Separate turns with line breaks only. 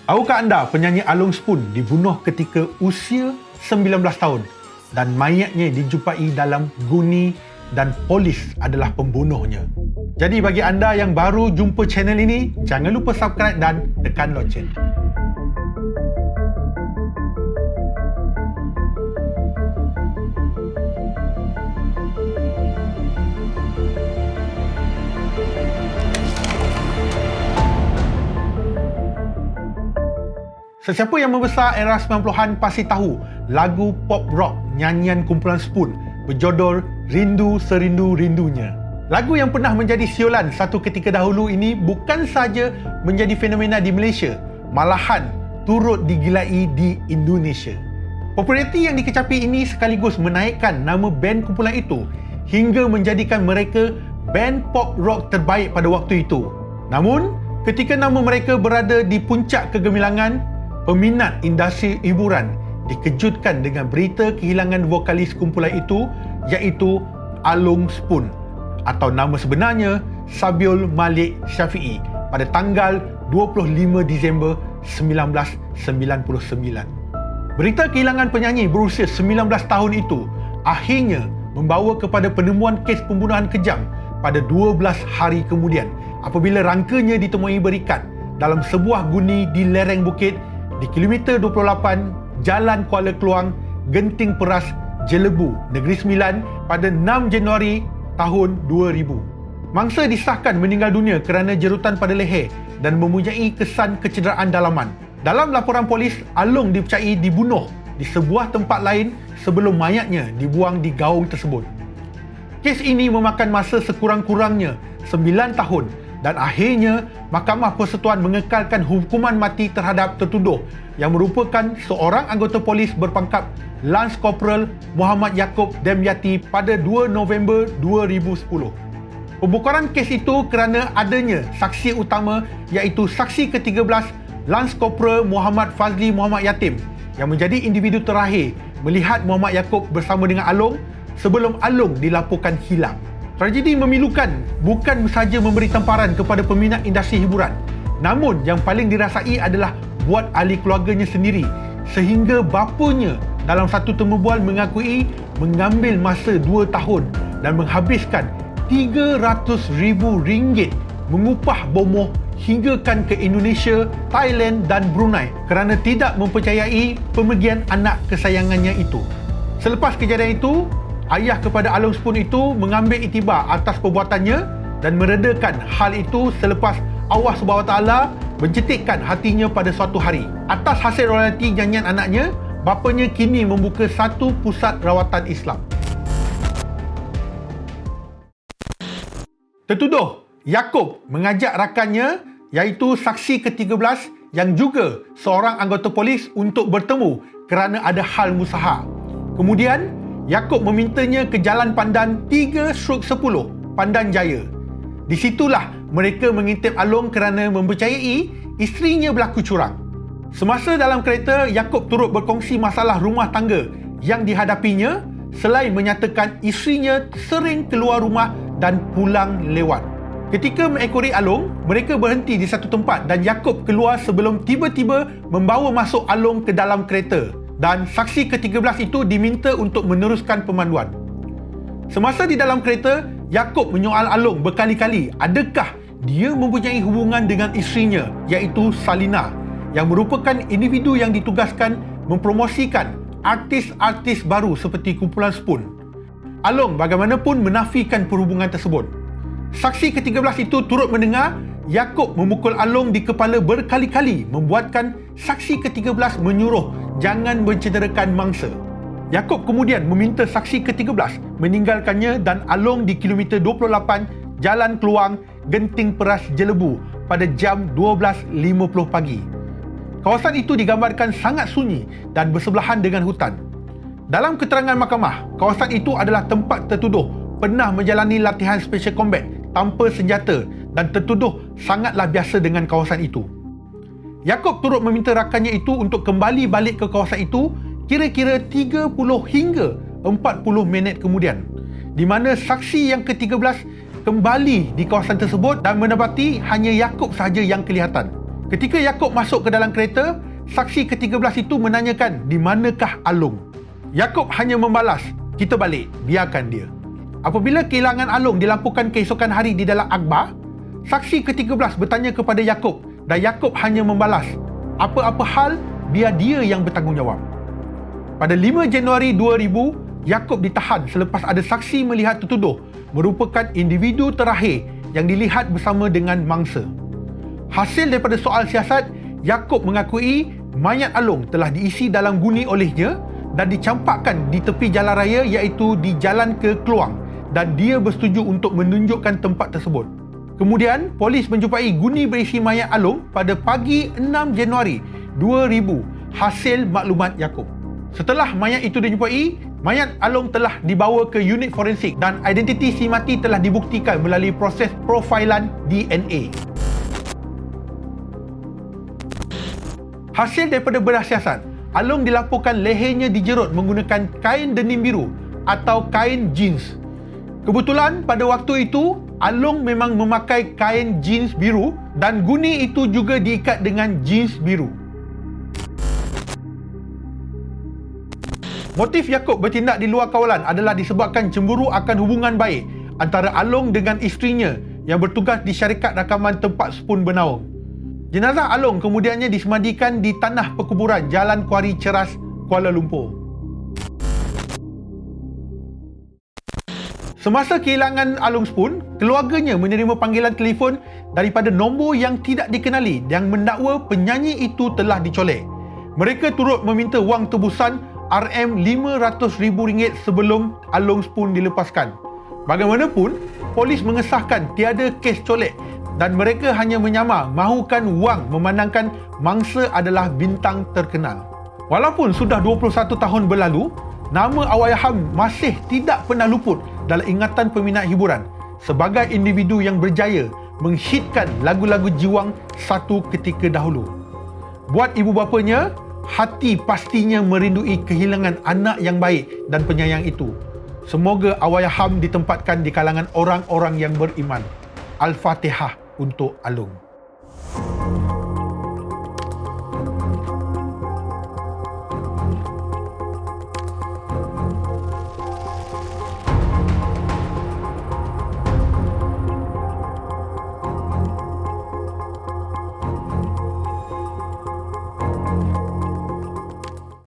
Tahukah anda penyanyi Along Spoon dibunuh ketika usia 19 tahun dan mayatnya dijumpai dalam guni dan polis adalah pembunuhnya. Jadi bagi anda yang baru jumpa channel ini, jangan lupa subscribe dan tekan loceng. Sesiapa yang membesar era 90-an pasti tahu lagu pop rock nyanyian kumpulan Spoon berjodol Rindu Serindu Rindunya. Lagu yang pernah menjadi siulan satu ketika dahulu ini bukan saja menjadi fenomena di Malaysia, malahan turut digilai di Indonesia. Populariti yang dikecapi ini sekaligus menaikkan nama band kumpulan itu hingga menjadikan mereka band pop rock terbaik pada waktu itu. Namun, ketika nama mereka berada di puncak kegemilangan, peminat industri hiburan dikejutkan dengan berita kehilangan vokalis kumpulan itu, iaitu Along Spoon atau nama sebenarnya Sabiul Malik Syafiee pada tanggal 25 Disember 1999. Berita kehilangan penyanyi berusia 19 tahun itu akhirnya membawa kepada penemuan kes pembunuhan kejam pada 12 hari kemudian apabila rangkanya ditemui berikat dalam sebuah guni di lereng bukit di kilometer 28 Jalan Kuala Keluang, Genting Peras, Jelebu, Negeri Sembilan pada 6 Januari tahun 2000. Mangsa disahkan meninggal dunia kerana jerutan pada leher dan mempunyai kesan kecederaan dalaman. Dalam laporan polis, Along dipercayai dibunuh di sebuah tempat lain sebelum mayatnya dibuang di gaung tersebut. Kes ini memakan masa sekurang-kurangnya 9 tahun dan akhirnya Mahkamah Persekutuan mengekalkan hukuman mati terhadap tertuduh yang merupakan seorang anggota polis berpangkat Lance Corporal Muhammad Yaakob Demyati pada 2 November 2010. Pembukaran kes itu kerana adanya saksi utama iaitu saksi ke-13 Lance Corporal Muhammad Fazli Muhammad Yatim yang menjadi individu terakhir melihat Muhammad Yaakob bersama dengan Along sebelum Along dilaporkan hilang. Tragedi memilukan bukan sahaja memberi tamparan kepada peminat industri hiburan, namun yang paling dirasai adalah buat ahli keluarganya sendiri sehingga bapanya dalam satu temu bual mengakui mengambil masa 2 tahun dan menghabiskan RM300,000 mengupah bomoh hinggakan ke Indonesia, Thailand dan Brunei kerana tidak mempercayai pemergian anak kesayangannya itu. Selepas kejadian itu, ayah kepada Along Spoon itu mengambil iktibar atas perbuatannya dan meredakan hal itu selepas Allah SWT mencetikkan hatinya pada suatu hari. Atas hasil royalti nyanyian anaknya, bapanya kini membuka satu pusat rawatan Islam. Tertuduh Yaakob mengajak rakannya iaitu saksi ke-13 yang juga seorang anggota polis untuk bertemu kerana ada hal musaha. Kemudian Yaakob memintanya ke Jalan Pandan 3/10 Pandan Jaya. Di situlah mereka mengintip Along kerana mempercayai isterinya berlaku curang. Semasa dalam kereta, Yaakob turut berkongsi masalah rumah tangga yang dihadapinya selain menyatakan isterinya sering keluar rumah dan pulang lewat. Ketika mengekori Along, mereka berhenti di satu tempat dan Yaakob keluar sebelum tiba-tiba membawa masuk Along ke dalam kereta. Dan saksi ke-13 itu diminta untuk meneruskan pemanduan. Semasa di dalam kereta, Yaakob menyoal Along berkali-kali adakah dia mempunyai hubungan dengan isterinya iaitu Salina yang merupakan individu yang ditugaskan mempromosikan artis-artis baru seperti kumpulan Spoon. Along bagaimanapun menafikan perhubungan tersebut. Saksi ke-13 itu turut mendengar Yaakob memukul Along di kepala berkali-kali membuatkan saksi ke-13 menyuruh jangan mencederakan mangsa. Yaakob kemudian meminta saksi ke-13 meninggalkannya dan Along di kilometer 28 Jalan Keluang, Genting Peras, Jelebu pada jam 12.50 pagi. Kawasan itu digambarkan sangat sunyi dan bersebelahan dengan hutan. Dalam keterangan mahkamah, kawasan itu adalah tempat tertuduh pernah menjalani latihan special combat tanpa senjata dan tertuduh sangatlah biasa dengan kawasan itu. Yaakob turut meminta rakannya itu untuk kembali balik ke kawasan itu kira-kira 30 hingga 40 minit kemudian, di mana saksi yang ke-13 kembali di kawasan tersebut dan mendapati hanya Yaakob sahaja yang kelihatan. Ketika Yakub masuk ke dalam kereta, saksi ke-13 itu menanyakan di manakah Alung. Yakub hanya membalas, kita balik, biarkan dia. Apabila kehilangan Alung dilaporkan keesokan hari di dalam akhbar, saksi ke-13 bertanya kepada Yakub dan Yakub hanya membalas, apa-apa hal, biar dia yang bertanggungjawab. Pada 5 Januari 2000, Yakub ditahan selepas ada saksi melihat tertuduh merupakan individu terakhir yang dilihat bersama dengan mangsa. Hasil daripada soal siasat, Yakub mengakui mayat Alung telah diisi dalam guni olehnya dan dicampakkan di tepi jalan raya iaitu di Jalan ke Keluang dan dia bersetuju untuk menunjukkan tempat tersebut. Kemudian, polis menjumpai guni berisi mayat Alung pada pagi 6 Januari 2000 hasil maklumat Yakub. Setelah mayat itu dijumpai, mayat Alung telah dibawa ke unit forensik dan identiti si mati telah dibuktikan melalui proses profilan DNA. Hasil daripada bedah siasat, Alung dilaporkan lehernya dijerut menggunakan kain denim biru atau kain jeans. Kebetulan pada waktu itu, Alung memang memakai kain jeans biru dan guni itu juga diikat dengan jeans biru. Motif Yakub bertindak di luar kawalan adalah disebabkan cemburu akan hubungan baik antara Alung dengan isterinya yang bertugas di syarikat rakaman tempat Spoon bernaung. Jenazah Alung kemudiannya disemadikan di tanah perkuburan Jalan Kuari Ceras, Kuala Lumpur. Semasa kehilangan Alung Spoon, keluarganya menerima panggilan telefon daripada nombor yang tidak dikenali yang mendakwa penyanyi itu telah dicolek. Mereka turut meminta wang tebusan RM500,000 sebelum Alung Spoon dilepaskan. Bagaimanapun, polis mengesahkan tiada kes colek dan mereka hanya menyamar mahukan wang memandangkan mangsa adalah bintang terkenal. Walaupun sudah 21 tahun berlalu, nama Allahyarham masih tidak pernah luput dalam ingatan peminat hiburan sebagai individu yang berjaya menghitkan lagu-lagu jiwang satu ketika dahulu. Buat ibu bapanya, hati pastinya merindui kehilangan anak yang baik dan penyayang itu. Semoga Allahyarham ditempatkan di kalangan orang-orang yang beriman. Al-Fatihah untuk Alung.